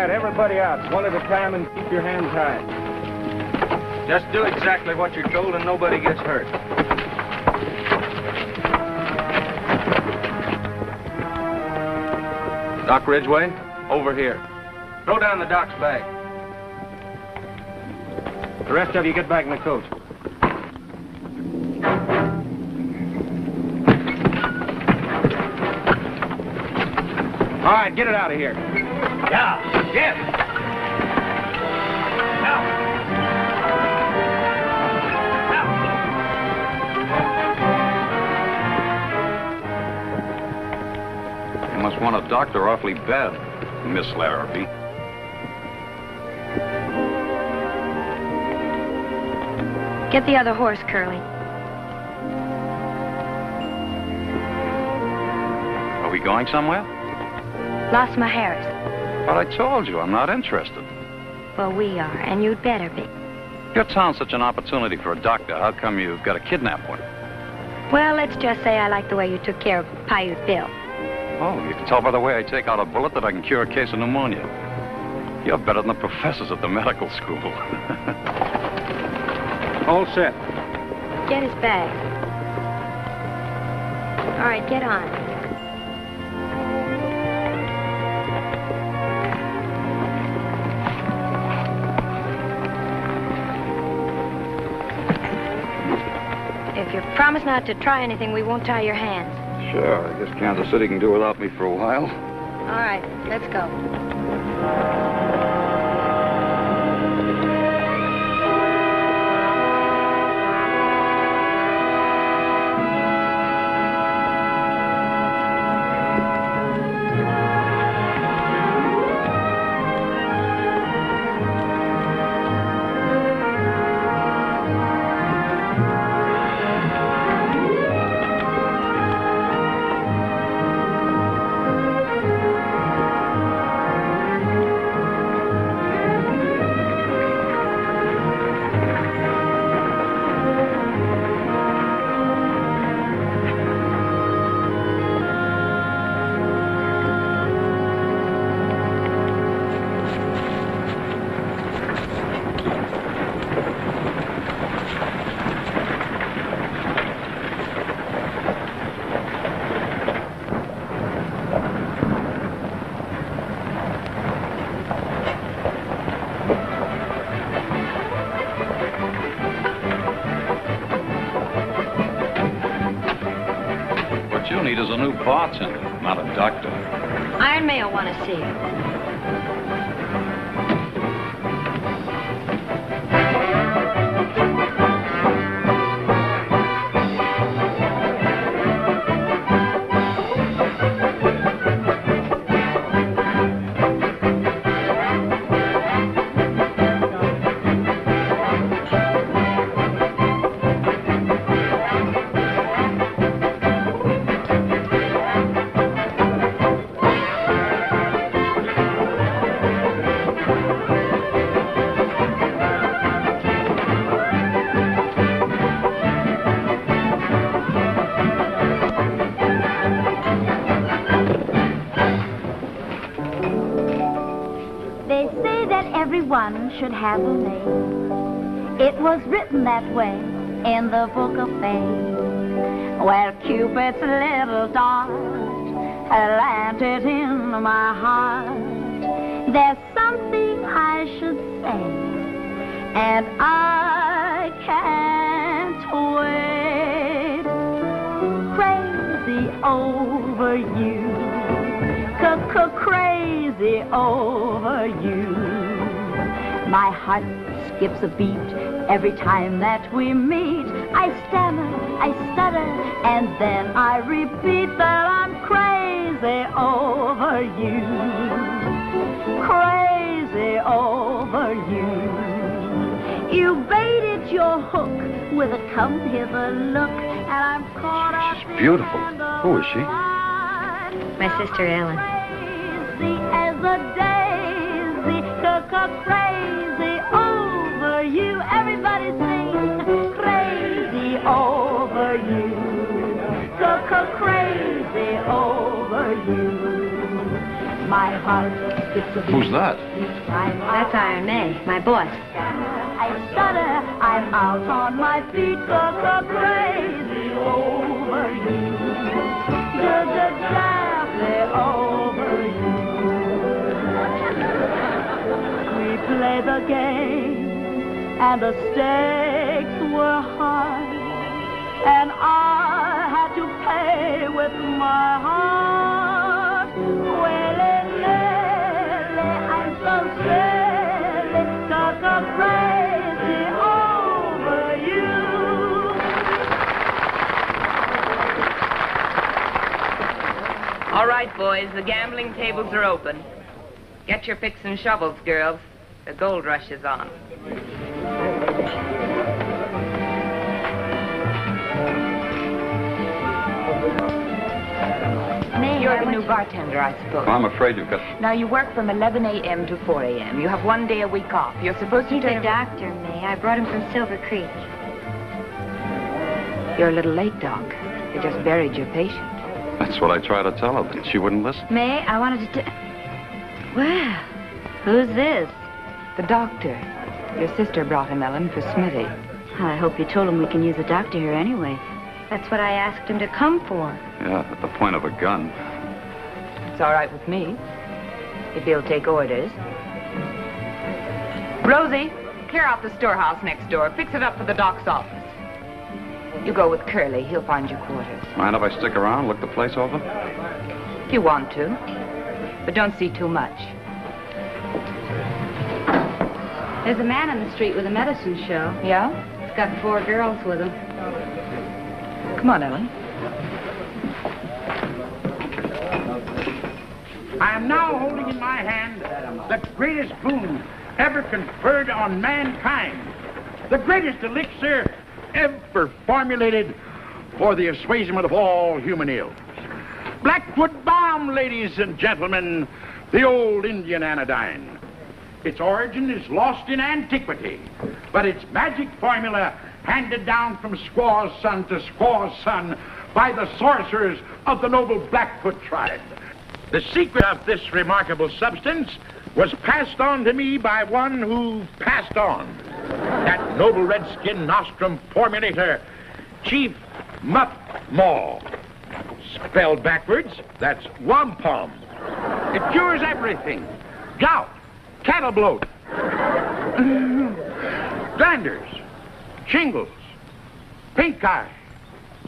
right, everybody out, one at a time, and keep your hands high. Just do exactly what you're told and nobody gets hurt. Doc Ridgway, over here. Throw down the doc's bag. The rest of you get back in the coach. All right, get it out of here. Yeah, get it. You must want a doctor awfully bad, Miss Larrabee. Get the other horse, Curly. Are we going somewhere? Lost my Harris. But I told you, I'm not interested. Well, we are, and you'd better be. Your town's such an opportunity for a doctor. How come you've got to kidnap one? Well, let's just say I like the way you took care of Paiute Bill. Oh, you can tell by the way I take out a bullet that I can cure a case of pneumonia. You're better than the professors at the medical school. All set. Get his bag. All right, get on. If you promise not to try anything, we won't tie your hands. Sure, I guess Kansas City can do without me for a while. All right, let's go. Is a new bartender, not a doctor. Iron May will want to see you. Everyone should have a name. It was written that way in the book of fame. Well, Cupid's little dart landed in my heart. There's something I should say, and I can't wait. Crazy over you, crazy over you. My heart skips a beat every time that we meet. I stammer, I stutter, and then I repeat that I'm crazy over you. Crazy over you. You baited your hook with a come hither look, and I'm caught up. She's beautiful. Who is she? My sister Ellen. Crazy as a daisy, crazy over you. Everybody sing, crazy over you, crazy over you. My heart skips a beat. Who's that? Each time That's Iron May, my boss. I stutter, I'm out on my feet, 'cause I'm crazy over you. Madly over you. We play the game, and the stakes were high, and I had to pay with my heart. I'm so silly, 'cause I'm crazy over you. All right, boys, the gambling tables are open. Get your picks and shovels, girls. The gold rush is on. You're the new bartender, I suppose. I'm afraid you've got... Now, you work from 11 a.m. to 4 a.m. You have 1 day a week off. You're supposed to He's take... a doctor, May. I brought him from Silver Creek. You're a little late, Doc. You just buried your patient. That's what I tried to tell her, but she wouldn't listen. May, I wanted to... Well, who's this? The doctor. Your sister brought him, Ellen, for Smithy. I hope you told him we can use a doctor here anyway. That's what I asked him to come for. Yeah, at the point of a gun. It's all right with me, if he'll take orders. Rosie, clear out the storehouse next door. Fix it up for the doc's office. You go with Curly. He'll find your quarters. Mind if I stick around, look the place over? If you want to. But don't see too much. There's a man on the street with a medicine show. Yeah? He's got 4 girls with him. Come on, Ellen. I am now holding in my hand the greatest boon ever conferred on mankind. The greatest elixir ever formulated for the assuagement of all human ills. Blackwood Balm, ladies and gentlemen, the old Indian anodyne. Its origin is lost in antiquity, but its magic formula handed down from squaw's son to squaw's son by the sorcerers of the noble Blackfoot tribe. The secret of this remarkable substance was passed on to me by one who passed on. That noble redskin nostrum formulator, Chief Muff Maw. Spelled backwards, that's wampum. It cures everything. Gout, cattle bloat, glanders, shingles, pink eye,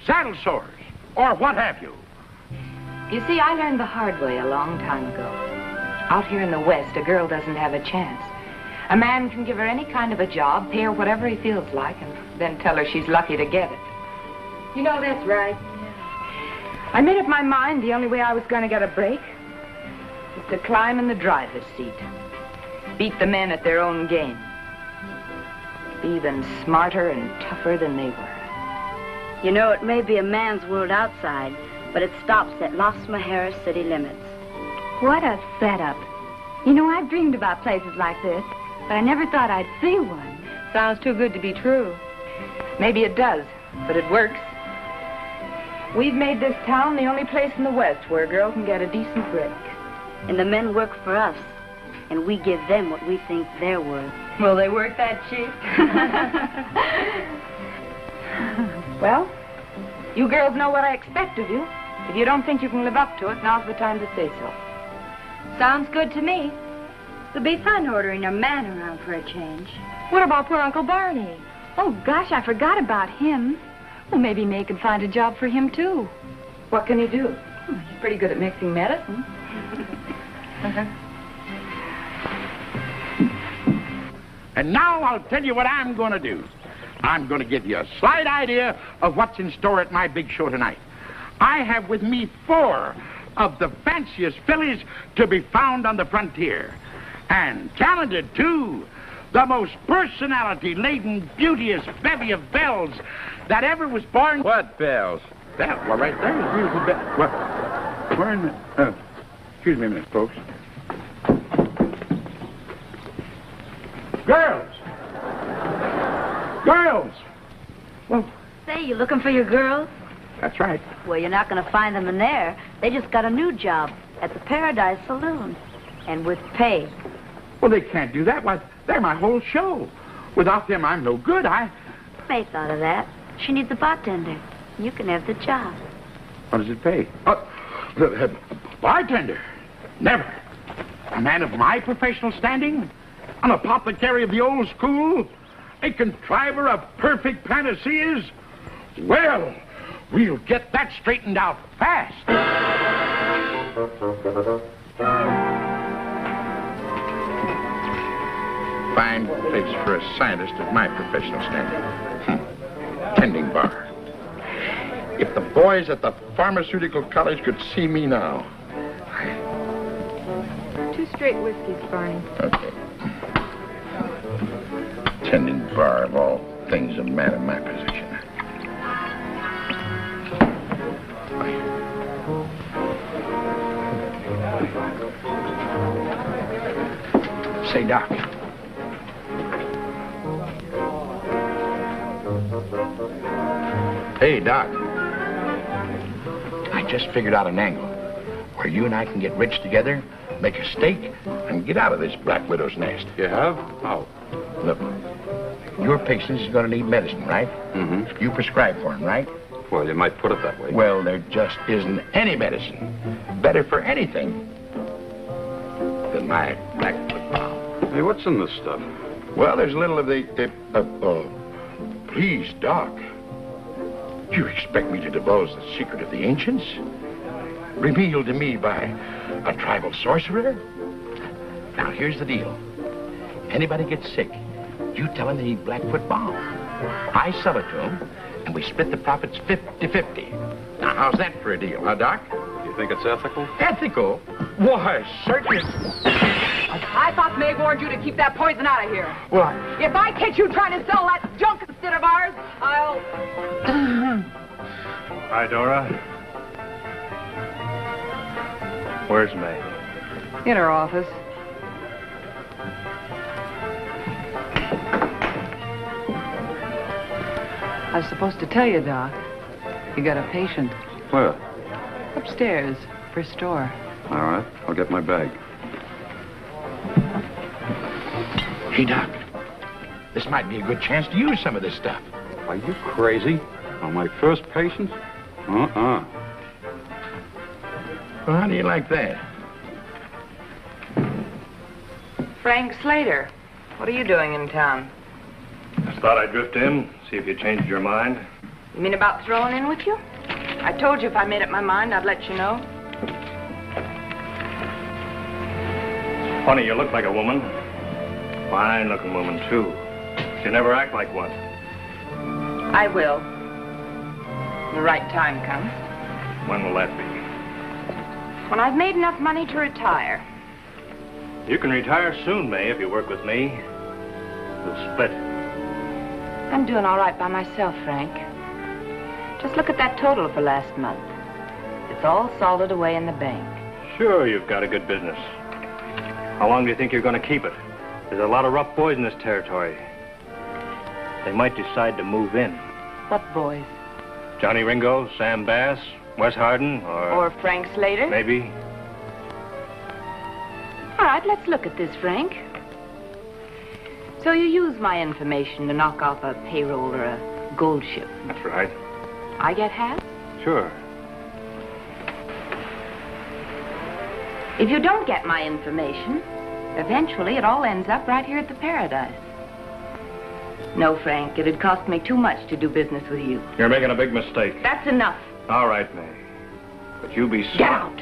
saddle sores, or what have you. You see, I learned the hard way a long time ago. Out here in the West, a girl doesn't have a chance. A man can give her any kind of a job, pay her whatever he feels like, and then tell her she's lucky to get it. You know, that's right. I made up my mind the only way I was going to get a break was to climb in the driver's seat. Beat the men at their own game. Be even smarter and tougher than they were. You know, it may be a man's world outside, but it stops at Las Mujeres city limits. What a setup. You know, I've dreamed about places like this, but I never thought I'd see one. Sounds too good to be true. Maybe it does, but it works. We've made this town the only place in the West where a girl can get a decent break. And the men work for us, and we give them what we think they're worth. Will they work that cheap? Well, you girls know what I expect of you. If you don't think you can live up to it, now's the time to say so. Sounds good to me. It'll be fun ordering a man around for a change. What about poor Uncle Barney? Oh, gosh, I forgot about him. Well, maybe May could find a job for him, too. What can he do? He's pretty good at mixing medicine. And now I'll tell you what I'm going to do. I'm going to give you a slight idea of what's in store at my big show tonight. I have with me 4 of the fanciest fillies to be found on the frontier. And talented, too. The most personality-laden, beauteous bevy of belles that ever was born. What bells? That, well, right there is beautiful belle. What? Where in the... excuse me a minute, folks. Girls! Girls! Well, Say, you looking for your girls? that's right. Well, you're not going to find them in there. They just got a new job. at the Paradise Saloon. And with pay. Well, they can't do that. Why, they're my whole show. Without them, I'm no good. May thought of that. She needs a bartender. You can have the job. What does it pay? Bartender? Never. A man of my professional standing? An apothecary of the old school? A contriver of perfect panaceas? Well, we'll get that straightened out fast. Fine place for a scientist of my professional standing. Tending bar. If the boys at the pharmaceutical college could see me now. 2 straight whiskeys, Barney. Okay. Tending bar of all things, a man in my position. Say, Doc. Hey, Doc. I just figured out an angle where you and I can get rich together, make a stake, and get out of this Black Widow's nest. You have? How? Look, your patient is going to need medicine, right? Mm-hmm. You prescribe for him, right? Well, you might put it that way. Well, there just isn't any medicine better for anything than my Blackfoot bomb. Hey, what's in this stuff? Well, there's a little of the... please, Doc. You expect me to divulge the secret of the ancients? Revealed to me by a tribal sorcerer? Now, here's the deal. Anybody gets sick, you tell him they need Blackfoot balm. I sell it to him, and we split the profits 50-50. Now, how's that for a deal, huh, Doc? You think it's ethical? Ethical? Why, certainly. I thought May warned you to keep that poison out of here. Well, If I catch you trying to sell that junk instead of ours, I'll... Hi, Dora. Where's May? In her office. I was supposed to tell you, Doc. You got a patient. Where? Upstairs, first store. All right, I'll get my bag. hey, Doc. This might be a good chance to use some of this stuff. Are you crazy? On my first patient? Uh-uh. Well, how do you like that? Frank Slater, what are you doing in town? Just thought I'd drift in, see if you changed your mind. You mean about throwing in with you? I told you if I made up my mind, I'd let you know. Funny, you look like a woman. Fine-looking woman, too. You never act like one. I will. When the right time comes. When will that be? When I've made enough money to retire. You can retire soon, May, if you work with me. We'll split. I'm doing all right by myself, Frank. Just look at that total for last month. It's all salted away in the bank. Sure, you've got a good business. How long do you think you're going to keep it? There's a lot of rough boys in this territory. They might decide to move in. What boys? Johnny Ringo, Sam Bass, Wes Hardin, Or Frank Slater? maybe. All right, let's look at this, Frank. So you use my information to knock off a payroll or a gold ship. That's right. I get half? Sure. If you don't get my information, eventually it all ends up right here at the Paradise. No, Frank, it'd cost me too much to do business with you. You're making a big mistake. That's enough. All right, May. But you be smart. Get out.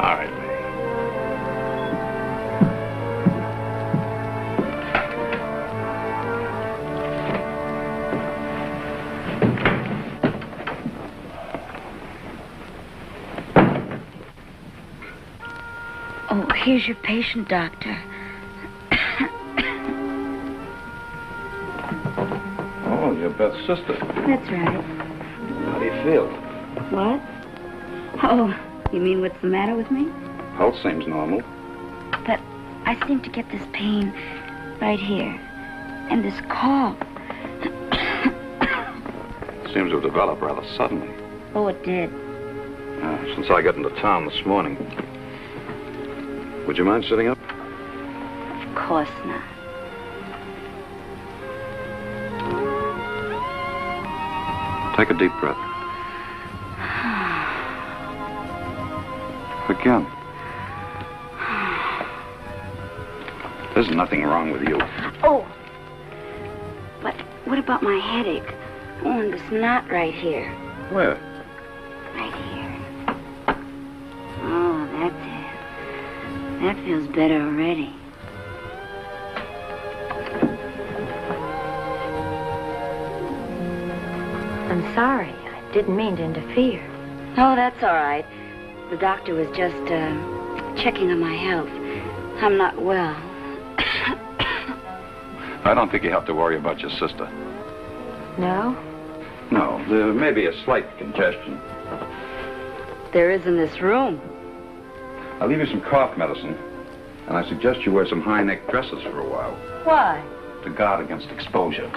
All right, May. Oh, here's your patient, Doctor. Oh, you're Beth's sister. That's right. How do you feel? What? Oh, you mean what's the matter with me? Pulse seems normal. But I seem to get this pain right here. And this cough. Seems to have developed rather suddenly. Oh, it did. Since I got into town this morning. Would you mind sitting up? Of course not. Take a deep breath. Again. There's nothing wrong with you. Oh, but what about my headache? Oh, and this knot right here. Where? Right here. Oh, that's it. That feels better already. I'm sorry. I didn't mean to interfere. Oh, that's all right. The doctor was just, checking on my health. I'm not well. I don't think you have to worry about your sister. No? No, there may be a slight congestion. There is in this room. I'll leave you some cough medicine, and I suggest you wear some high-neck dresses for a while Why? to guard against exposure.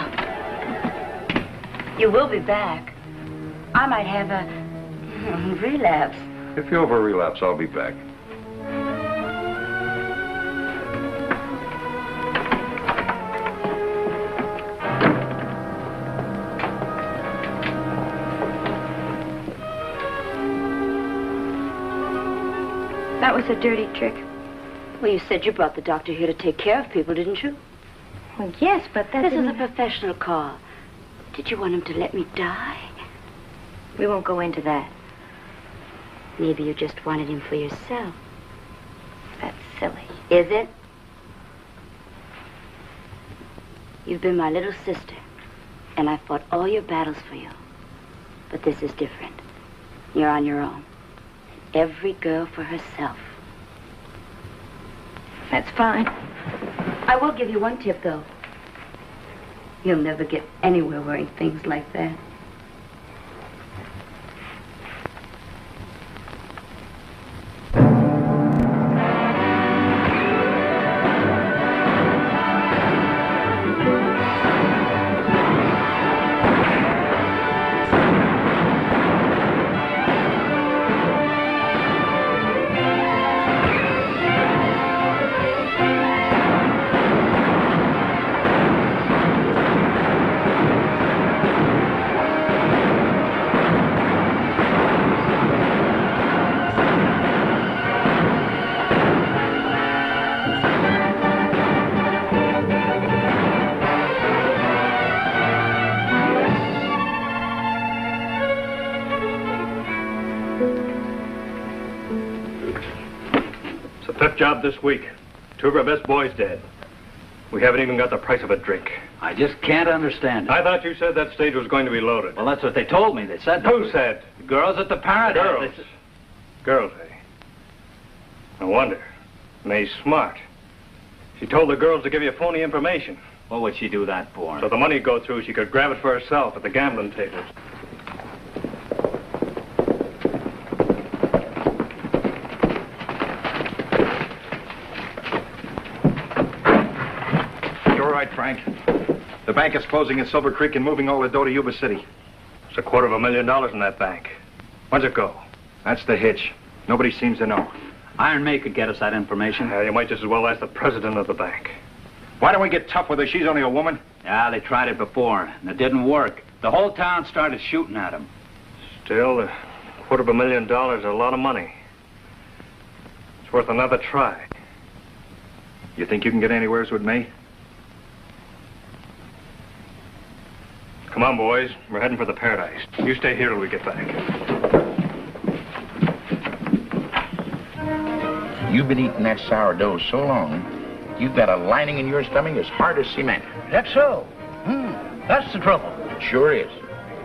You will be back. I might have a relapse. If you have a relapse, I'll be back. That was a dirty trick. Well, you said you brought the doctor here to take care of people, didn't you? Well, yes, but that This is didn't... a professional call. Did you want him to let me die? We won't go into that. Maybe you just wanted him for yourself. That's silly. Is it? You've been my little sister, and I fought all your battles for you. But this is different. You're on your own. Every girl for herself. That's fine. I will give you one tip, though. You'll never get anywhere wearing things like that. Fifth job this week. 2 of our best boys dead. We haven't even got the price of a drink. I just can't understand it. I thought you said that stage was going to be loaded. Well, that's what they told me. They said... Who said? The girls at the Paradise. Girls. Girls, eh? No wonder. May's smart. She told the girls to give you phony information. What would she do that for? So the money'd go through, she could grab it for herself at the gambling tables. Frank. The bank is closing at Silver Creek and moving all the dough to Yuba City. It's $250,000 in that bank. When's it go? That's the hitch. Nobody seems to know. Iron May could get us that information. You might just as well ask the president of the bank. Why don't we get tough with her? She's only a woman. Yeah, they tried it before, and it didn't work. The whole town started shooting at him. Still, $250,000 is a lot of money. It's worth another try. You think you can get anywheres with me? Come on, boys. We're heading for the Paradise. You stay here till we get back. You've been eating that sourdough so long, you've got a lining in your stomach as hard as cement. That's so. That's the trouble. It sure is.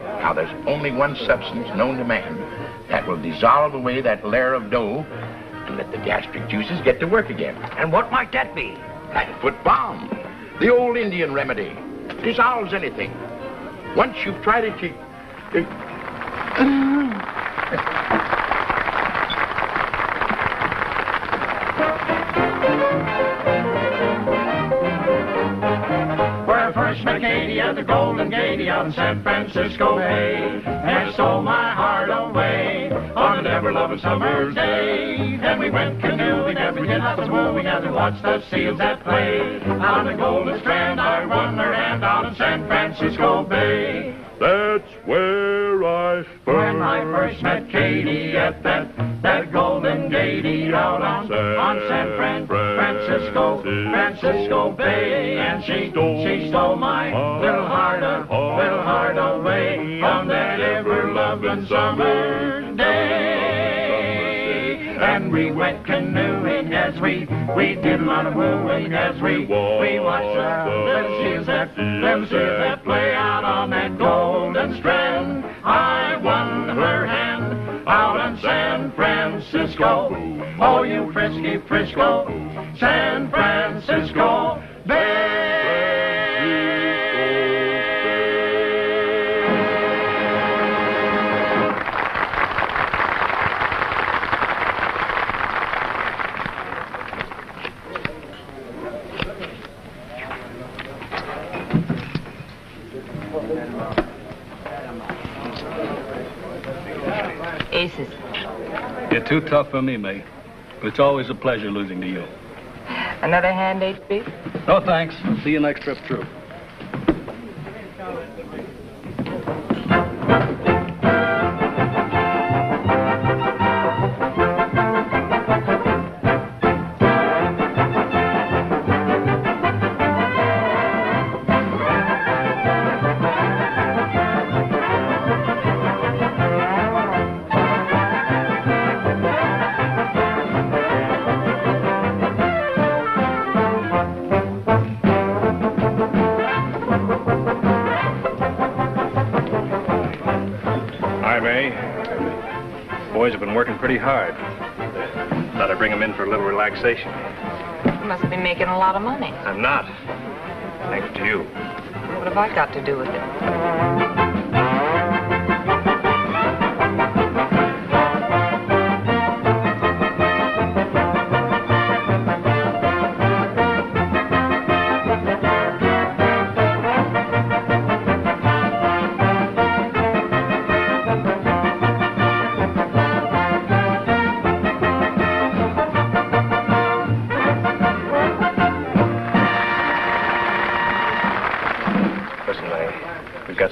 Now, there's only one substance known to man that will dissolve away that layer of dough and let the gastric juices get to work again. And what might that be? Blackfoot balm. The old Indian remedy. Dissolves anything. Once you've tried it, Where first Mercadia, the Golden Gate on San Francisco Bay, and stole my heart away. on an ever-loving summer's day. Then we went canoeing as we did lots of wooing as we watched the seals at play. On the Golden Strand I won her hand out in San Francisco Bay. That's where when I first met Katie at that Golden Gate out on San Francisco Bay. And she stole my little heart away on that ever-loving summer day. And we went canoeing as we did a lot of wooing as we watched them seals that play out on that Golden Strand. I won her hand out in San Francisco. Oh, you frisky Frisco, San Francisco Bay. Aces. You're too tough for me, May. But it's always a pleasure losing to you. Another hand, HB? No, thanks. See you next trip through. Boys have been working pretty hard. Thought I'd bring them in for a little relaxation. You must be making a lot of money. I'm not. Thanks to you. What have I got to do with it?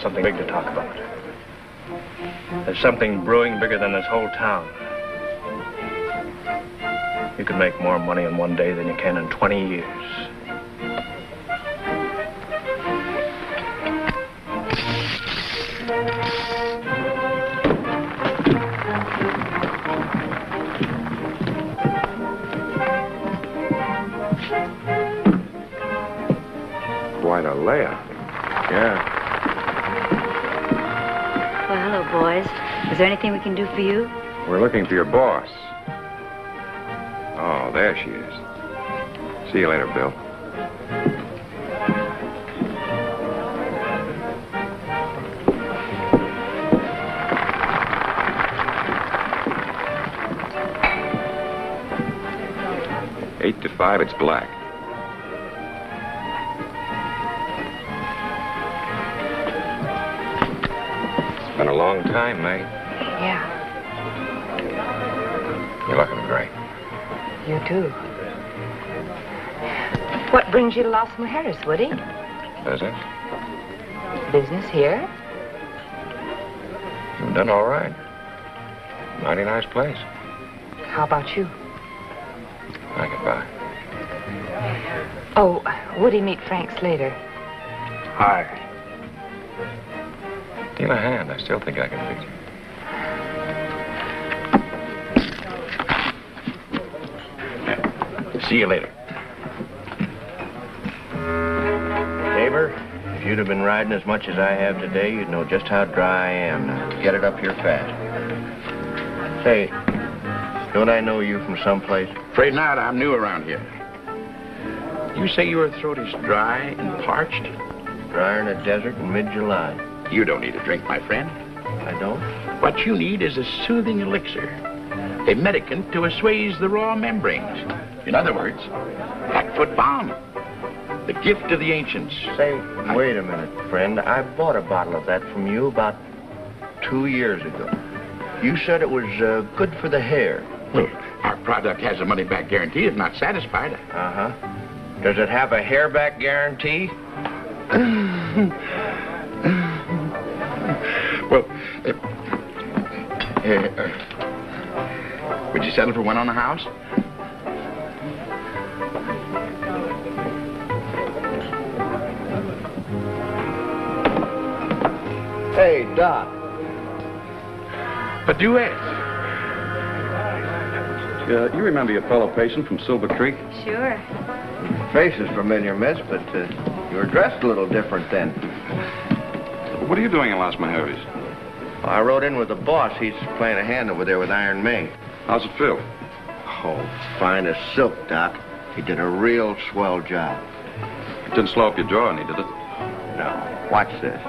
Something big to talk about. There's something brewing bigger than this whole town. You can make more money in one day than you can in 20 years. Quite a layout. Yeah. Well, hello, boys. Is there anything we can do for you? We're looking for your boss. Oh, there she is. See you later, Bill. Eight to 5, it's black. Been a long time, May. Yeah. You're looking great. You too. What brings you to Los Mujeres, Woody? Business? Business here? You've done all right. Mighty nice place. How about you? I get by. Oh, Woody, meet Frank Slater. Hi. Deal a hand. I still think I can beat you. See you later. Neighbor, if you'd have been riding as much as I have today, you'd know just how dry I am. Now, get it up here fast. Say, don't I know you from someplace? Afraid not. I'm new around here. You say your throat is dry and parched? Drier in a desert in mid-July. You don't need a drink, my friend. I don't? What you need is a soothing elixir, a medicament to assuage the raw membranes. In other words, Blackfoot Balm, the gift of the ancients. Say, wait a minute, friend. I bought a bottle of that from you about 2 years ago. You said it was good for the hair. Well, our product has a money-back guarantee if not satisfied. Uh-huh. Does it have a hair-back guarantee? Well, would you settle for one on the house? Hey, Doc. But duet. You remember your fellow patient from Silver Creek? Sure. Face is familiar, miss, but you were dressed a little different then. What are you doing in Las Mujeres? I rode in with the boss. He's playing a hand over there with Iron May. How's it feel? Oh, fine as silk, Doc. He did a real swell job. It didn't slow up your jaw any, did it? No. Watch this.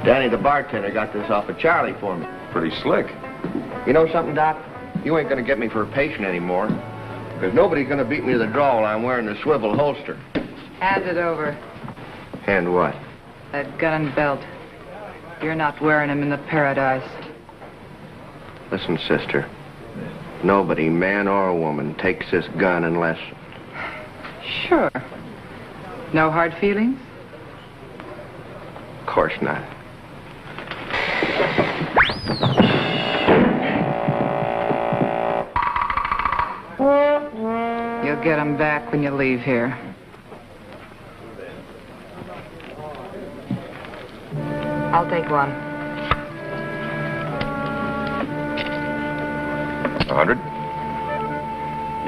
Danny, the bartender, got this off of Charlie for me. Pretty slick. You know something, Doc? You ain't gonna get me for a patient anymore. Because nobody's gonna beat me to the draw while I'm wearing the swivel holster. Hand it over. And what? That gun and belt. You're not wearing them in the Paradise. Listen, sister. Nobody, man or woman, takes this gun unless... Sure. No hard feelings? Of course not. You'll get them back when you leave here. I'll take one. 100.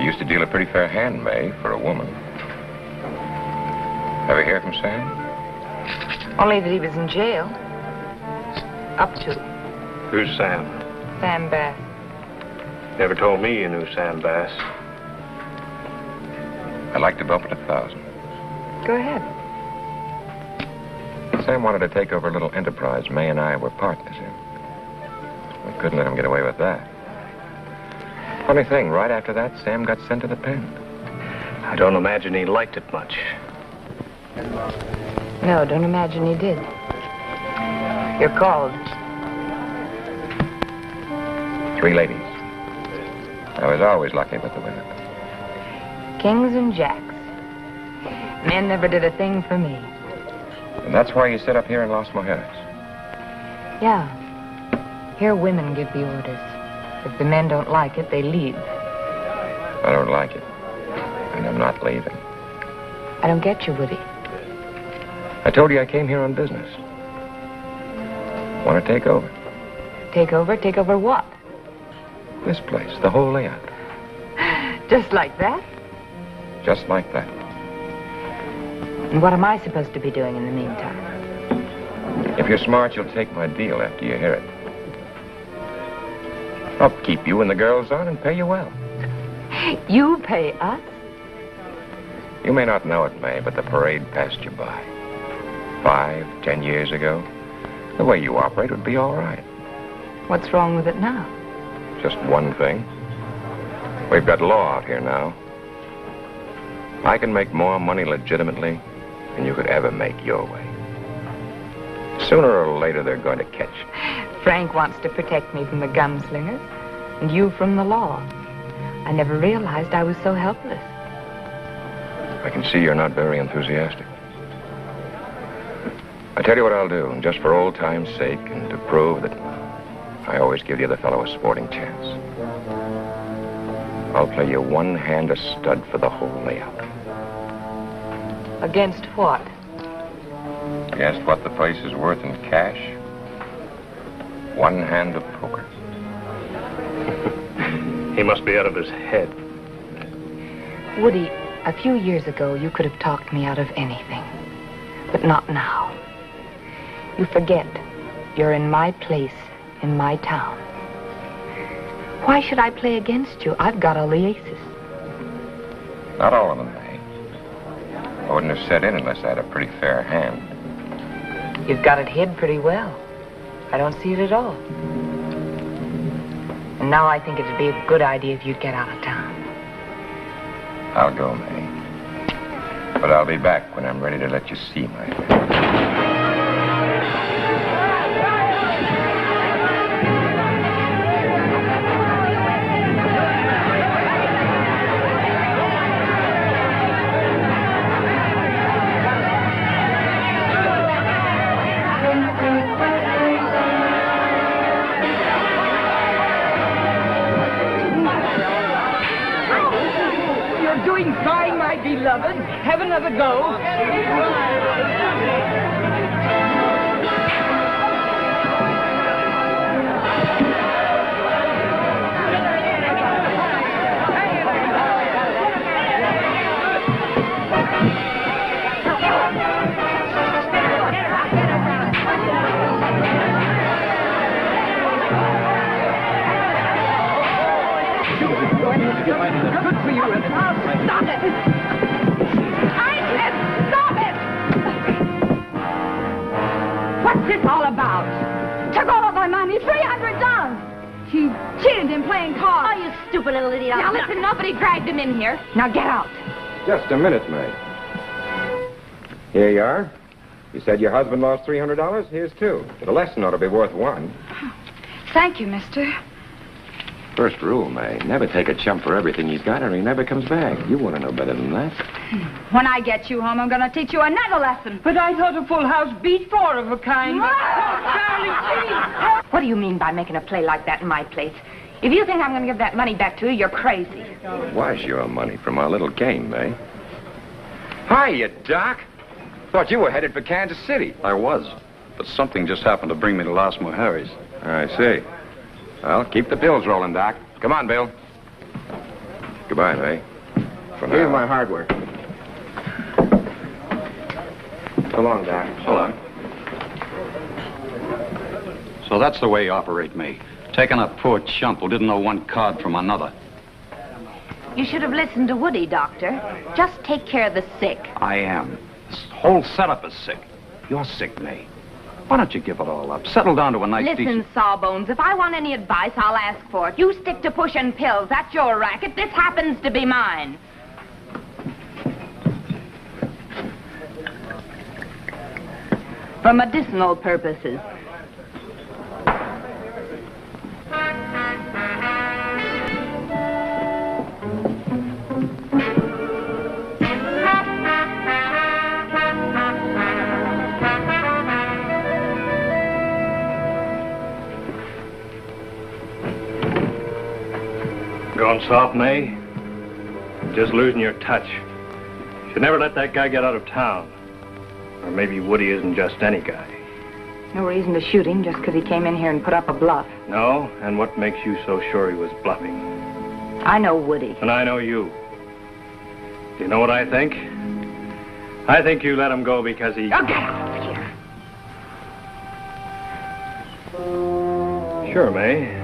You used to deal a pretty fair hand, May, for a woman. Ever hear from Sam? Only that he was in jail. Up to. Who's Sam? Sam Bass. Never told me you knew Sam Bass. I'd like to bump it 1,000. Go ahead. Sam wanted to take over a little enterprise May and I were partners in. We couldn't let him get away with that. Funny thing, right after that, Sam got sent to the pen. I don't imagine he liked it much. No, don't imagine he did. You're called. 3 ladies. I was always lucky with the women. Kings and jacks. Men never did a thing for me. And that's why you sit up here in Las Mujeres. Yeah. Here women give the orders. If the men don't like it, they leave. I don't like it. And I'm not leaving. I don't get you, Woody. I told you I came here on business. Want to take over. Take over? Take over what? This place, the whole layout. Just like that? Just like that. And what am I supposed to be doing in the meantime? If you're smart, you'll take my deal after you hear it. I'll keep you and the girls on and pay you well. You pay us? You may not know it, May, but the parade passed you by. 5, 10 years ago, the way you operate would be all right. What's wrong with it now? Just one thing. We've got law out here now. I can make more money legitimately than you could ever make your way. Sooner or later, they're going to catch you. Frank wants to protect me from the gunslingers, and you from the law. I never realized I was so helpless. I can see you're not very enthusiastic. I tell you what I'll do, just for old time's sake, and to prove that I always give the other fellow a sporting chance. I'll play you one hand a stud for the whole layout. Against what? Against what the place is worth in cash? One hand of poker. He must be out of his head. Woody, a few years ago, you could have talked me out of anything. But not now. You forget you're in my place, in my town. Why should I play against you? I've got all the aces. Not all of them, May. I wouldn't have set in unless I had a pretty fair hand. You've got it hid pretty well. I don't see it at all. And now I think it'd be a good idea if you'd get out of town. I'll go, May. But I'll be back when I'm ready to let you see my face. beloved. Have another go. Good for you, Stop it! I said stop it! What's this all about? Took all of my money, $300. He cheated in playing cards. Oh, you stupid little idiot. Now listen, nobody dragged him in here. Now get out. Just a minute, May. Here you are. You said your husband lost $300? Here's two. But a lesson ought to be worth one. Thank you, mister. First rule, May. Never take a chump for everything he's got or he never comes back. You want to know better than that. When I get you home, I'm going to teach you another lesson. But I thought a full house beat four of a kind. Charlie, please. What do you mean by making a play like that in my place? If you think I'm going to give that money back to you, you're crazy. It was your money from our little game, May. Hiya, Doc. Thought you were headed for Kansas City. I was, but something just happened to bring me to Las Mujeres. I see. Well, keep the bills rolling, Doc. Come on, Bill. Goodbye, May. For now. Here's my hardware. So long, Doc. So long. So that's the way you operate, May. Taking a poor chump who didn't know one card from another. You should have listened to Woody, Doctor. Just take care of the sick. I am. This whole setup is sick. You're sick, May. Why don't you give it all up? Settle down to a nice, Listen, Sawbones, if I want any advice, I'll ask for it. You stick to pushing pills. That's your racket. This happens to be mine. For medicinal purposes. Going soft, May? Just losing your touch. Should never let that guy get out of town. Or maybe Woody isn't just any guy. No reason to shoot him just because he came in here and put up a bluff. No? And what makes you so sure he was bluffing? I know Woody. And I know you. Do you know what I think? I think you let him go because he... Oh, get out of here. Sure, May.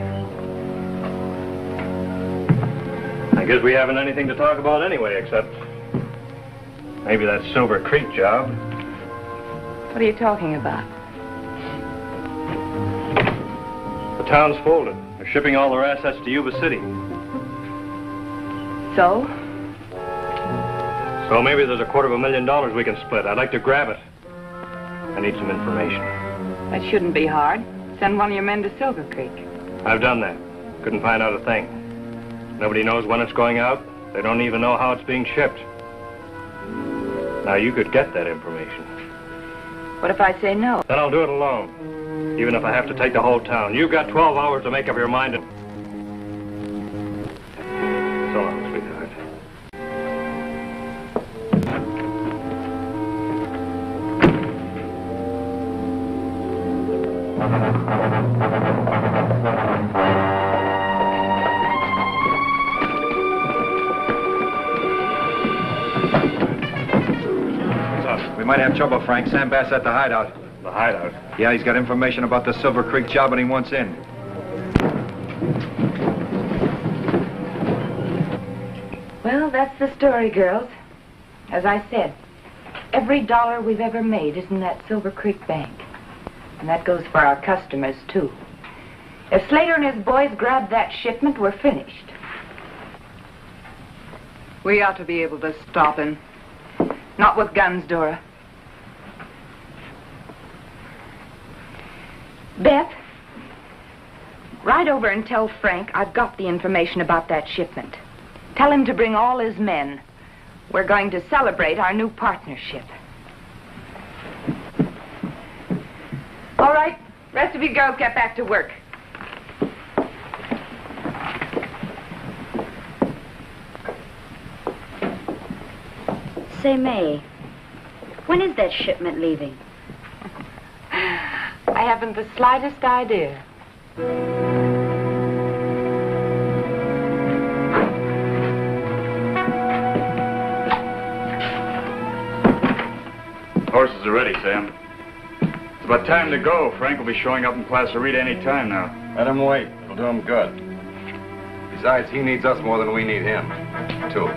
I guess we haven't anything to talk about anyway, except maybe that Silver Creek job. What are you talking about? The town's folded. They're shipping all their assets to Yuba City. So? So maybe there's $250,000 we can split. I'd like to grab it. I need some information. That shouldn't be hard. Send one of your men to Silver Creek. I've done that. Couldn't find out a thing. Nobody knows when it's going out. They don't even know how it's being shipped. Now, you could get that information. What if I say no? Then I'll do it alone. Even if I have to take the whole town. You've got 12 hours to make up your mind. So long, sweetheart. We might have trouble, Frank. Sam Bass at the hideout. The hideout? Yeah, he's got information about the Silver Creek job and he wants in. Well, that's the story, girls. As I said, every dollar we've ever made is in that Silver Creek bank. And that goes for our customers, too. If Slater and his boys grab that shipment, we're finished. We ought to be able to stop him. Not with guns, Dora. Beth, ride over and tell Frank I've got the information about that shipment. Tell him to bring all his men. We're going to celebrate our new partnership. All right, rest of you girls get back to work. Say, May, when is that shipment leaving? I haven't the slightest idea. Horses are ready, Sam. It's about time to go. Frank will be showing up in Plaza Rita any time now. Let him wait. It'll do him good. Besides, he needs us more than we need him, too.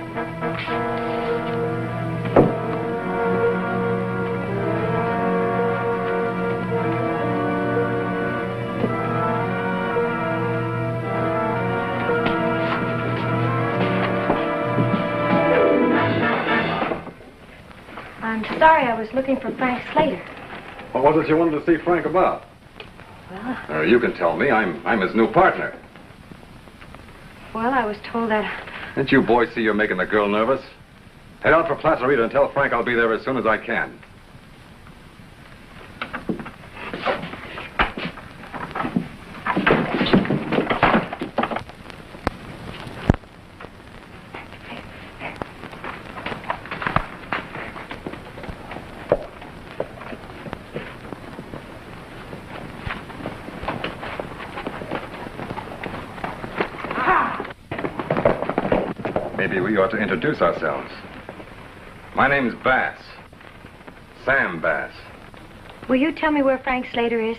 I'm sorry, I was looking for Frank Slater. What was it you wanted to see Frank about? Well, You can tell me. I'm his new partner. I was told that... Didn't you boys see you're making the girl nervous? Head out for Plaza Rita and tell Frank I'll be there as soon as I can. Maybe we ought to introduce ourselves. My name's Bass. Sam Bass. Will you tell me where Frank Slater is?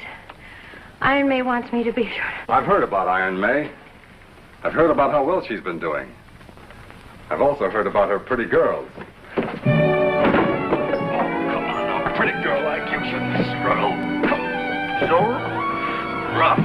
Iron May wants me to be sure. I've heard about Iron May. I've heard about how well she's been doing. I've also heard about her pretty girls. Oh, come on now. A pretty girl like you shouldn't struggle. So rough.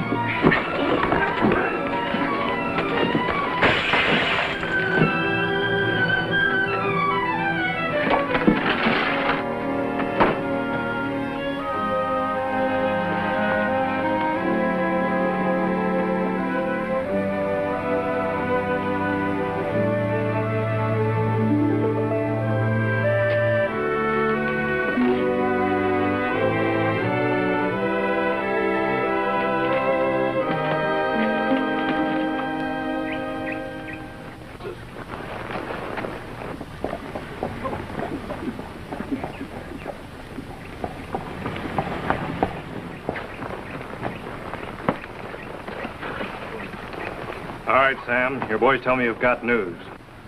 All right, Sam. Your boys tell me you've got news.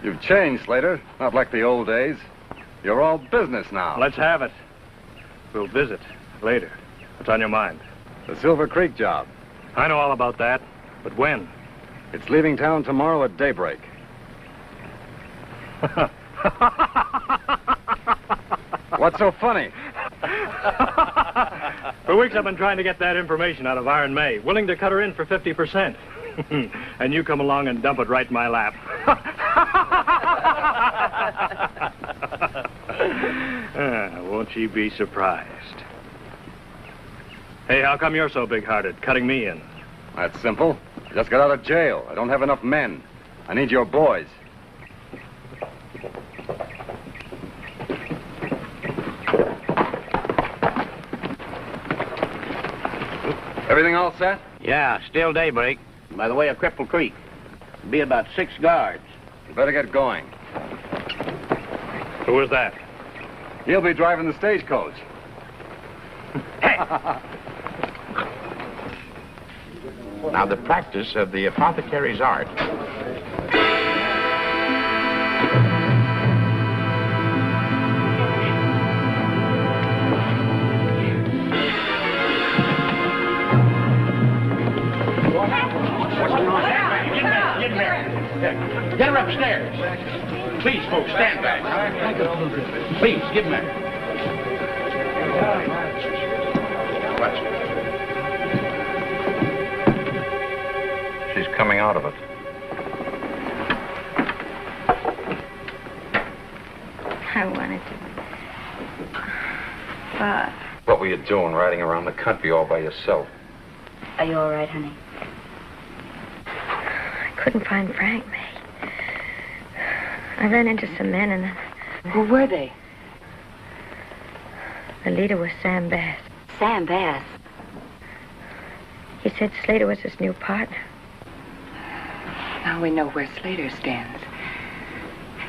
You've changed, Slater. Not like the old days. You're all business now. Let's have it. We'll visit later. What's on your mind? The Silver Creek job. I know all about that, but when? It's leaving town tomorrow at daybreak. What's so funny? For weeks I've been trying to get that information out of Iron May, willing to cut her in for 50%. And you come along and dump it right in my lap. Won't she be surprised? Hey, how come you're so big-hearted, cutting me in? That's simple. I just got out of jail. I don't have enough men. I need your boys. Everything all set? Yeah, still daybreak. By the way of Cripple Creek. It'll be about 6 guards. You better get going. Who is that? He'll be driving the stagecoach. Now, the practice of the apothecary's art. Get her upstairs. Please, folks, stand back. Please, give him that. She's coming out of it. I wanted to. But... What were you doing riding around the country all by yourself? Are you all right, honey? I couldn't find Frank, May. I ran into some men and then... Who were they? The leader was Sam Bass. Sam Bass? He said Slater was his new partner. Now we know where Slater stands.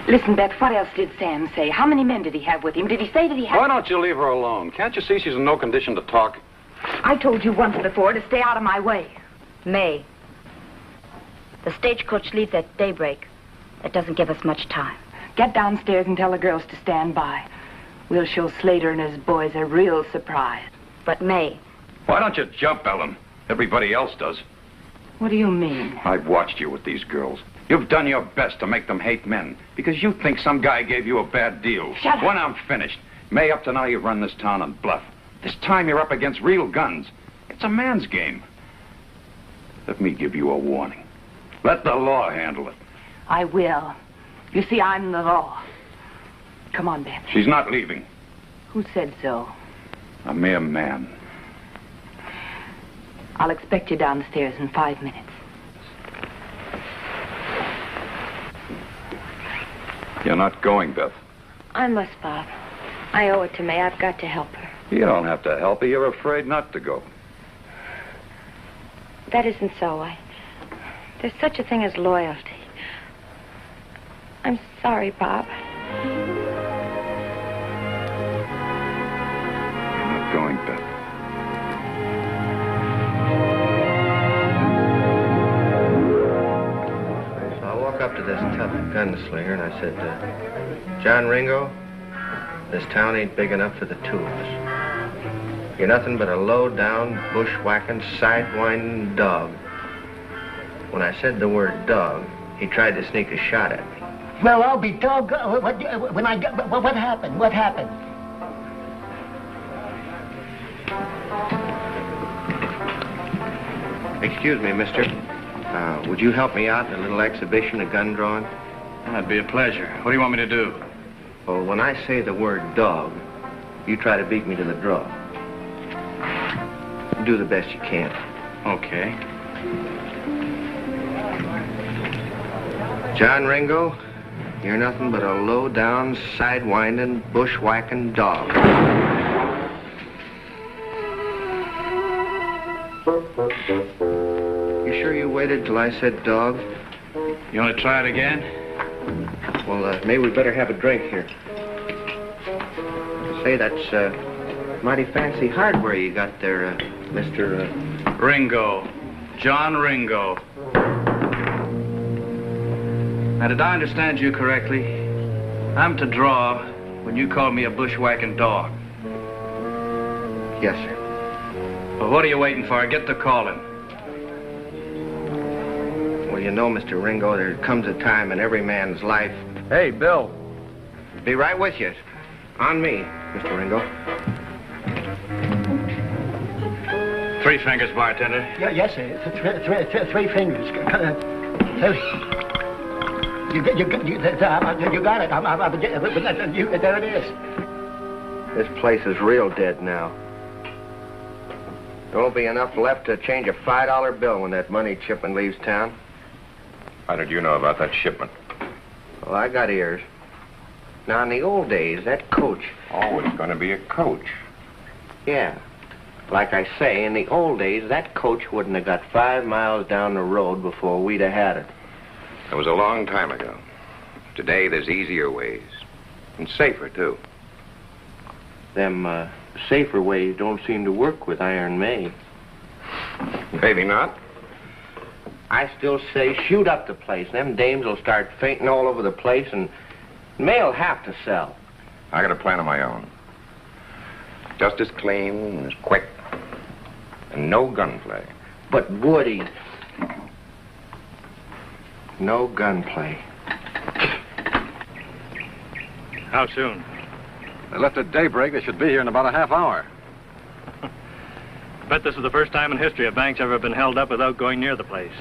Listen, Beth, what else did Sam say? How many men did he have with him? Did he say that he had... Why don't you leave her alone? Can't you see she's in no condition to talk? I told you once before to stay out of my way. May. The stagecoach leaves at daybreak. That doesn't give us much time. Get downstairs and tell the girls to stand by. We'll show Slater and his boys a real surprise. But May... Why don't you jump, Ellen? Everybody else does. What do you mean? I've watched you with these girls. You've done your best to make them hate men because you think some guy gave you a bad deal. Shut up. When I'm finished, May, up to now you've run this town on bluff. This time you're up against real guns. It's a man's game. Let me give you a warning. Let the law handle it. I will. You see, I'm the law. Come on, Beth. She's not leaving. Who said so? A mere man. I'll expect you downstairs in 5 minutes. You're not going, Beth. I must, Bob. I owe it to May. I've got to help her. You don't have to help her. You're afraid not to go. That isn't so. There's such a thing as loyalty. I'm sorry, Bob. You're not going, Beth. So I walk up to this tough gunslinger and I said, John Ringo, this town ain't big enough for the two of us. You're nothing but a low-down, bushwhacking, sidewinding dog. When I said the word dog, he tried to sneak a shot at me. Well, I'll be dog. What happened? What happened? Excuse me, mister. Would you help me out in a little exhibition of gun drawing? That'd be a pleasure. What do you want me to do? Well, when I say the word dog, you try to beat me to the draw. Do the best you can. Okay. John Ringo, you're nothing but a low-down, sidewinding, bushwhacking dog. You sure you waited till I said dog? You want to try it again? Well, maybe we better have a drink here. Say, that's mighty fancy hardware you got there, Mr. Ringo. John Ringo. Now, did I understand you correctly? I'm to draw when you call me a bushwhacking dog. Yes, sir. Well, what are you waiting for? Get to calling. Well, you know, Mr. Ringo, there comes a time in every man's life... Hey, Bill. Be right with you. On me, Mr. Ringo. 3 fingers, bartender. Yeah, yes, sir. Three fingers. You got it. There it is. This place is real dead now. There won't be enough left to change a $5 bill when that money shipment leaves town. How did you know about that shipment? Well, I got ears. Now, in the old days, that coach... Always going to be a coach. Yeah. Like I say, in the old days, that coach wouldn't have got 5 miles down the road before we'd have had it. It was a long time ago. Today, there's easier ways. And safer, too. Them, safer ways don't seem to work with Iron May. Maybe not. I still say shoot up the place. Them dames will start fainting all over the place, and May'll have to sell. I got a plan of my own. Just as clean and as quick. And no gunplay. But Woody... No gunplay. How soon? They left at daybreak. They should be here in about a half hour. I bet this is the first time in history a bank's ever been held up without going near the place.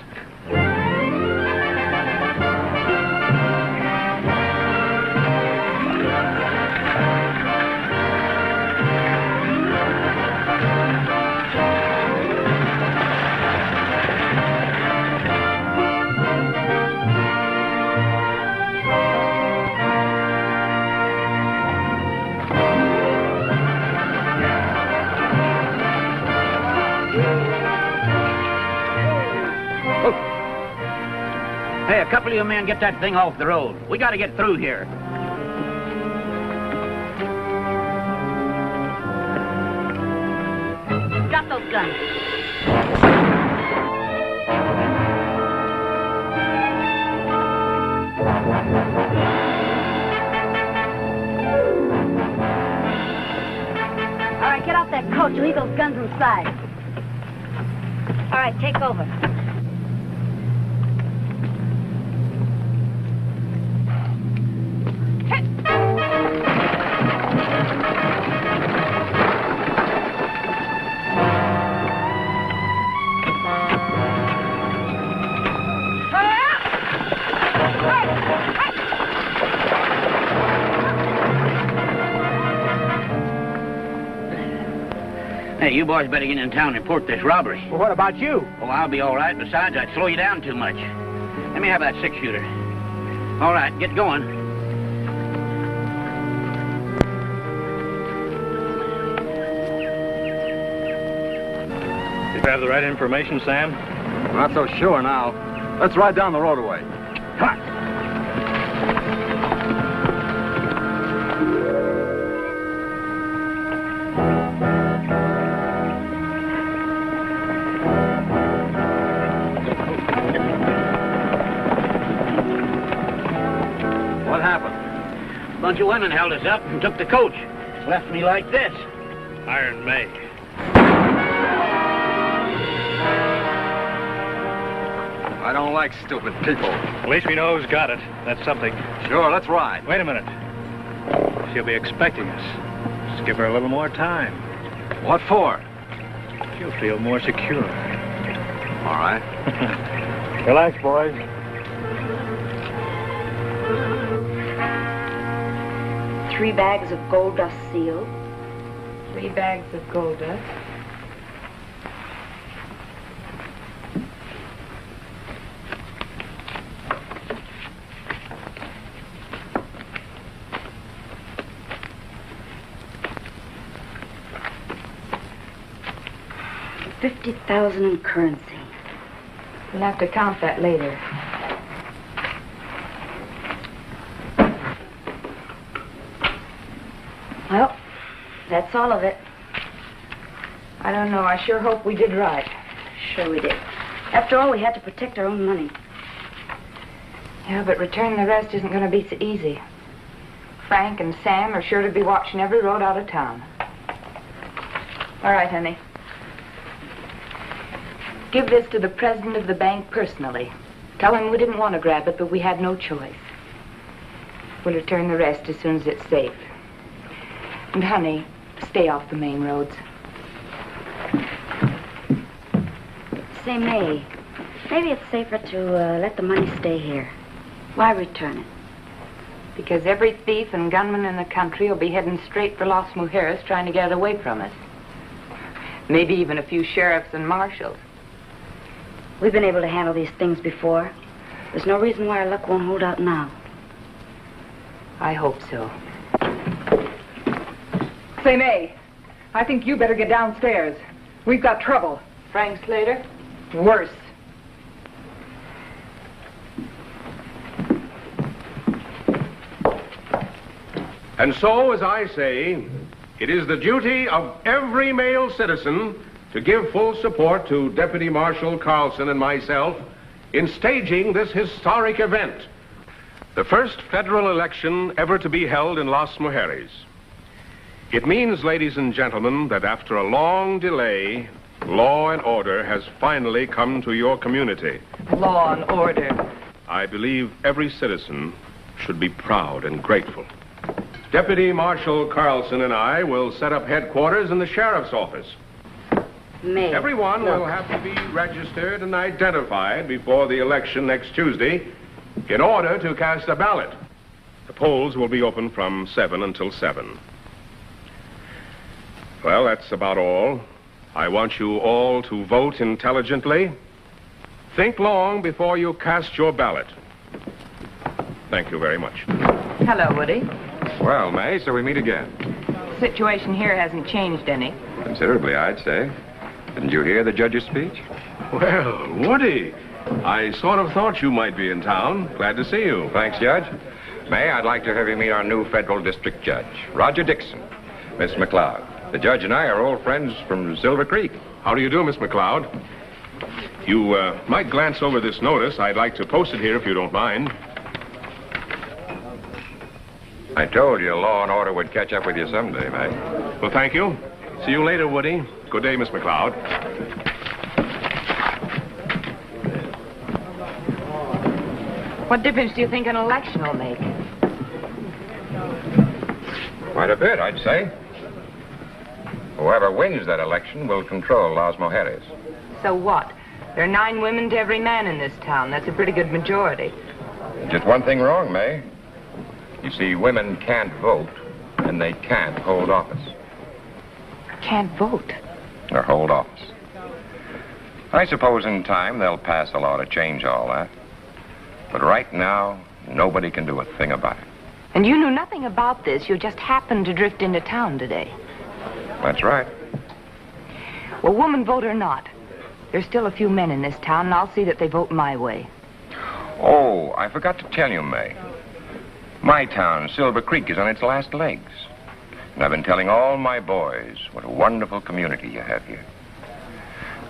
Hey, a couple of you men get that thing off the road. We got to get through here. Drop those guns. All right, get off that coach and leave those guns inside. All right, take over. Hey, you boys better get in town and report this robbery. Well, what about you? Oh, I'll be all right. Besides, I'd slow you down too much. Let me have that six-shooter. All right, get going. Did you have the right information, Sam? Not so sure now. Let's ride down the road away. Come on. What happened? A bunch of women held us up and took the coach. Left me like this. Iron May. I don't like stupid people. At least we know who's got it. That's something. Sure, let's ride. Wait a minute. She'll be expecting us. Just give her a little more time. What for? She'll feel more secure. All right. Relax, boys. Three bags of gold dust seal. 3 bags of gold dust. $50,000 in currency. We'll have to count that later. Well, that's all of it. I don't know. I sure hope we did right. Sure we did. After all, we had to protect our own money. Yeah, but returning the rest isn't going to be so easy. Frank and Sam are sure to be watching every road out of town. All right, honey. Give this to the president of the bank personally. Tell him we didn't want to grab it, but we had no choice. We'll return the rest as soon as it's safe. And, honey, stay off the main roads. Say, May, maybe it's safer to let the money stay here. Why return it? Because every thief and gunman in the country will be heading straight for Las Mujeres trying to get it away from us. Maybe even a few sheriffs and marshals. We've been able to handle these things before. There's no reason why our luck won't hold out now. I hope so. Say, May, I think you better get downstairs. We've got trouble. Frank Slater? Worse. And so, as I say, it is the duty of every male citizen to give full support to Deputy Marshal Carlson and myself in staging this historic event, the first federal election ever to be held in Las Mujeres. It means, ladies and gentlemen, that after a long delay, law and order has finally come to your community. Law and order. I believe every citizen should be proud and grateful. Deputy Marshal Carlson and I will set up headquarters in the sheriff's office. May. Everyone will have to be registered and identified before the election next Tuesday in order to cast a ballot. The polls will be open from 7 until 7. Well, that's about all. I want you all to vote intelligently. Think long before you cast your ballot. Thank you very much. Hello, Woody. Well, May, so we meet again. The situation here hasn't changed any. Considerably, I'd say. Didn't you hear the judge's speech? Well, Woody, I sort of thought you might be in town. Glad to see you. Thanks, Judge. May, I'd like to have you meet our new federal district judge, Roger Dixon. Miss McLeod. The judge and I are old friends from Silver Creek. How do you do, Miss McLeod? You might glance over this notice. I'd like to post it here if you don't mind. I told you law and order would catch up with you someday, May. Well, thank you. See you later, Woody. Good day, Miss McLeod. What difference do you think an election will make? Quite a bit, I'd say. Whoever wins that election will control Las Mujeres. So what? There are 9 women to every man in this town. That's a pretty good majority. Just one thing wrong, May. You see, women can't vote, and they can't hold office. Can't vote? Or hold office. I suppose in time they'll pass a law to change all that. But right now, nobody can do a thing about it. And you knew nothing about this. You just happened to drift into town today. That's right. Well, woman vote or not, there's still a few men in this town, and I'll see that they vote my way. Oh, I forgot to tell you, May. My town, Silver Creek, is on its last legs. And I've been telling all my boys what a wonderful community you have here.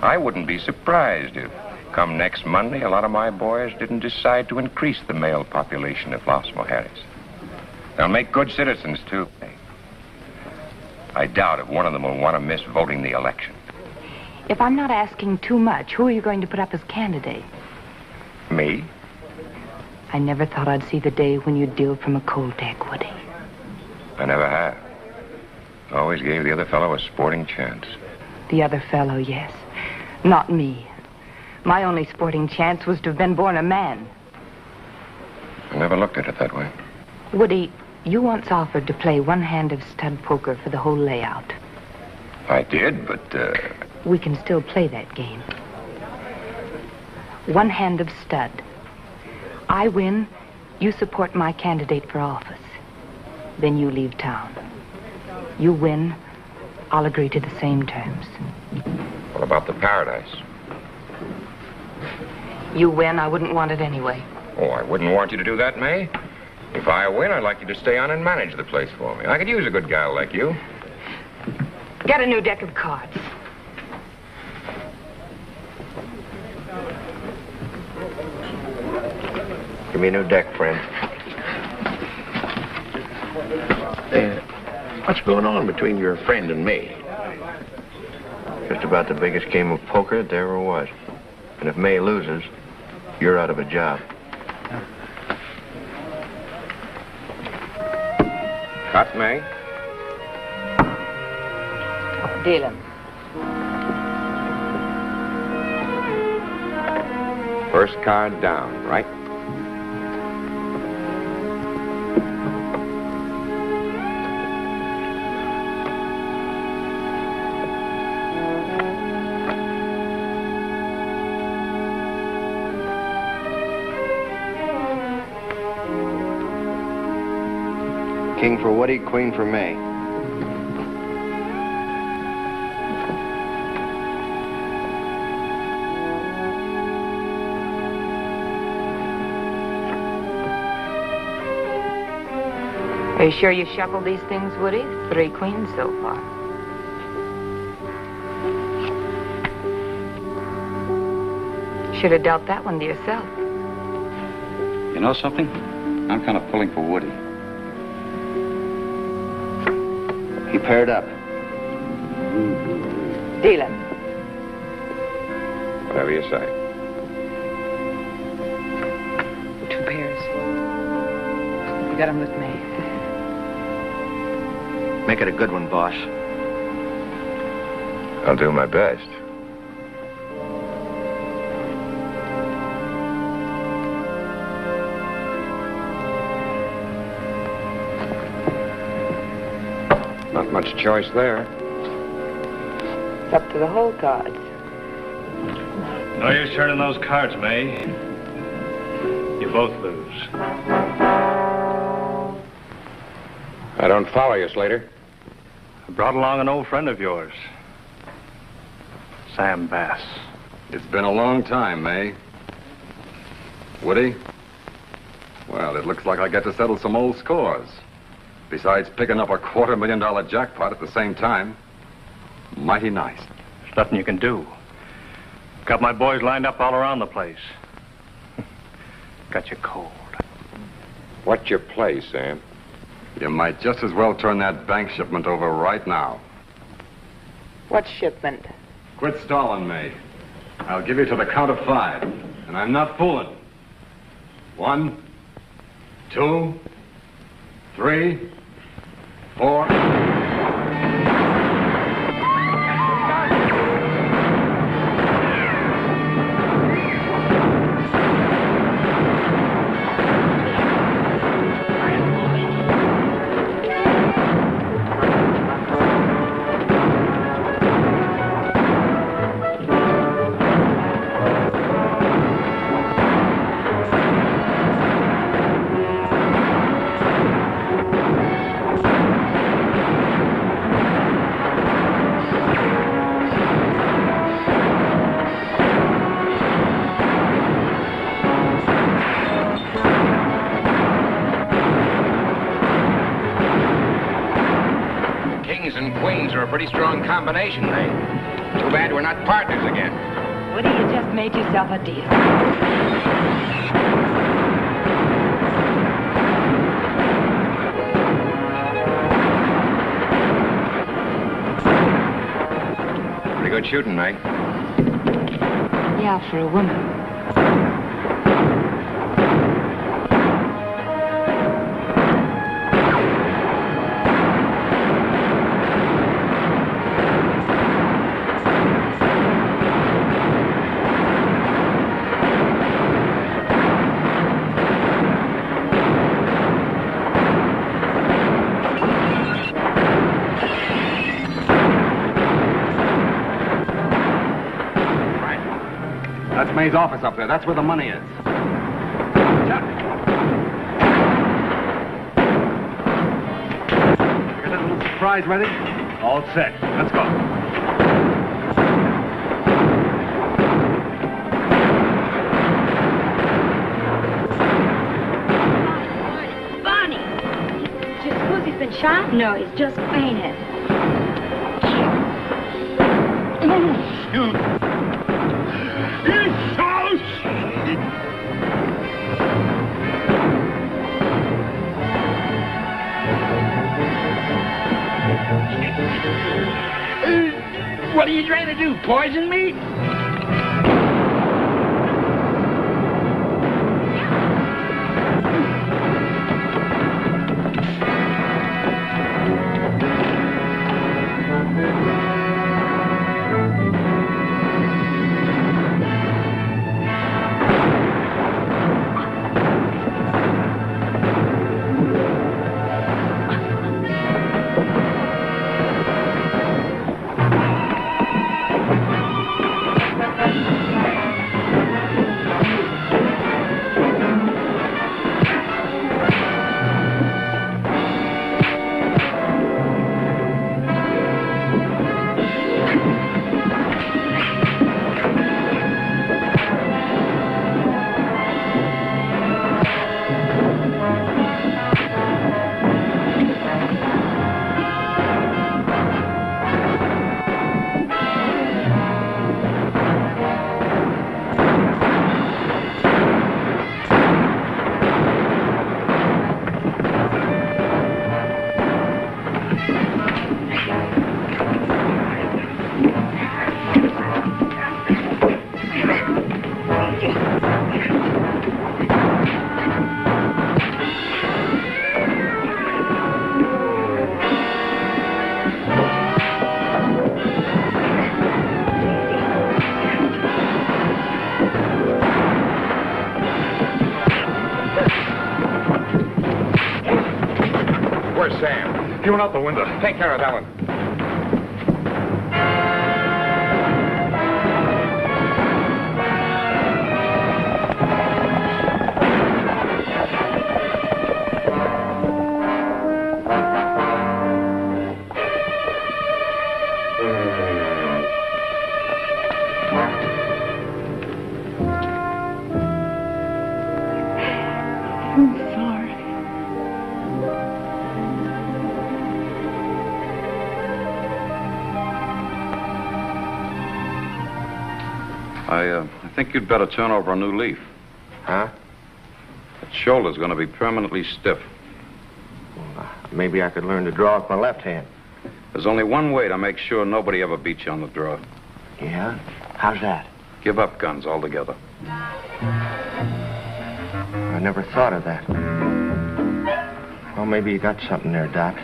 I wouldn't be surprised if, come next Monday, a lot of my boys didn't decide to increase the male population of Las Mujeres. They'll make good citizens, too. I doubt if one of them will want to miss voting the election. If I'm not asking too much, who are you going to put up as candidate? Me? I never thought I'd see the day when you'd deal from a cold deck, Woody. I never have. Always gave the other fellow a sporting chance. The other fellow, yes. Not me. My only sporting chance was to have been born a man. I never looked at it that way. Woody, you once offered to play one hand of stud poker for the whole layout. I did, but, We can still play that game. One hand of stud. I win, you support my candidate for office. Then you leave town. You win, I'll agree to the same terms. What about the paradise? You win, I wouldn't want it anyway. Oh, I wouldn't want you to do that, May. If I win, I'd like you to stay on and manage the place for me. I could use a good gal like you. Get a new deck of cards. Give me a new deck, friend. What's going on between your friend and me? Just about the biggest game of poker that there ever was. And if May loses, you're out of a job. Cut, May. Dealing. First card down, right? King for Woody, queen for May. Are you sure you shuffled these things, Woody? 3 queens so far. Should have dealt that one to yourself. You know something? I'm kind of pulling for Woody. He paired up. Dealing. Whatever you say. 2 pairs. You got them with me. Make it a good one, boss. I'll do my best. Not much choice there. It's up to the whole cards. No use turning those cards, May. You both lose. I don't follow you, Slater. I brought along an old friend of yours, Sam Bass. It's been a long time, May. Woody? Well, it looks like I get to settle some old scores. Besides picking up a $250,000 jackpot at the same time. Mighty nice. There's nothing you can do. Got my boys lined up all around the place. Got you cold. What's your play, Sam? You might just as well turn that bank shipment over right now. What shipment? Quit stalling me. I'll give you to the count of 5, and I'm not fooling. 1, 2, 3, 4. Pretty strong combination, eh? Too bad we're not partners again. Woody, you just made yourself a deal. Pretty good shooting, Meg. Yeah, for a woman. That's May's office up there. That's where the money is. Chuck. Got that little surprise ready? All set. Let's go. Bonnie! Do you suppose he's been shot? No, he's just fainted. What are you trying to do? Poison me? Where's Sam? He went out the window. Take care of that one. I think you'd better turn over a new leaf. Huh? That shoulder's going to be permanently stiff. Maybe I could learn to draw with my left hand. There's only one way to make sure nobody ever beats you on the draw. Yeah? How's that? Give up guns altogether. I never thought of that. Well, maybe you got something there, Doc.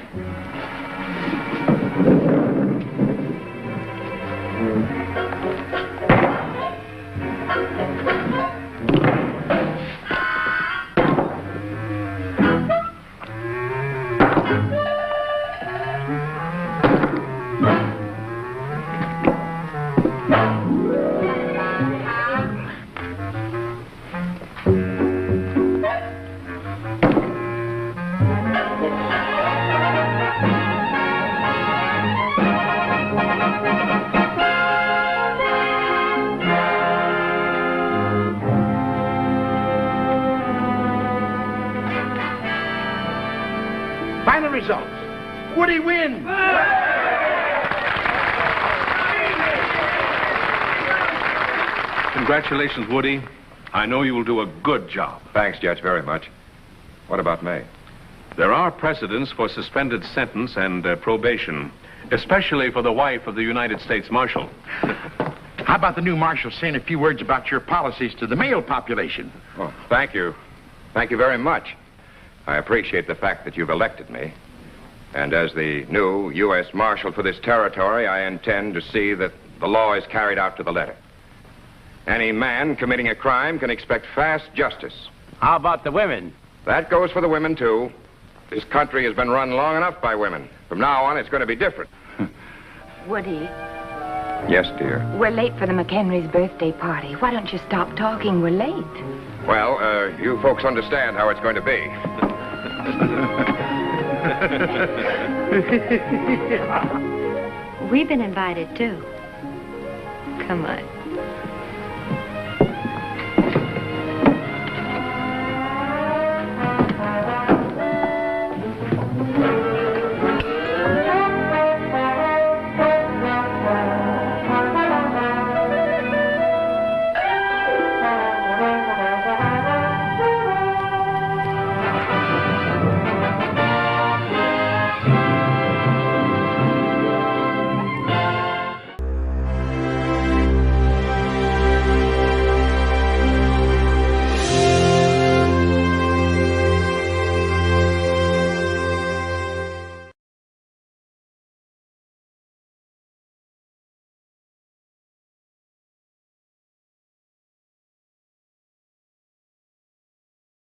Final results. Woody wins. Congratulations, Woody. I know you will do a good job. Thanks, Judge, very much. What about me? There are precedents for suspended sentence and probation, especially for the wife of the United States Marshal. How about the new marshal saying a few words about your policies to the male population? Oh, thank you. Thank you very much. I appreciate the fact that you've elected me. And as the new U.S. Marshal for this territory, I intend to see that the law is carried out to the letter. Any man committing a crime can expect fast justice. How about the women? That goes for the women, too. This country has been run long enough by women. From now on, it's going to be different. Woody, Yes, dear. we're late for the McHenry's birthday party. Why don't you stop talking? We're late. Well, you folks understand how it's going to be. We've been invited, too. Come on.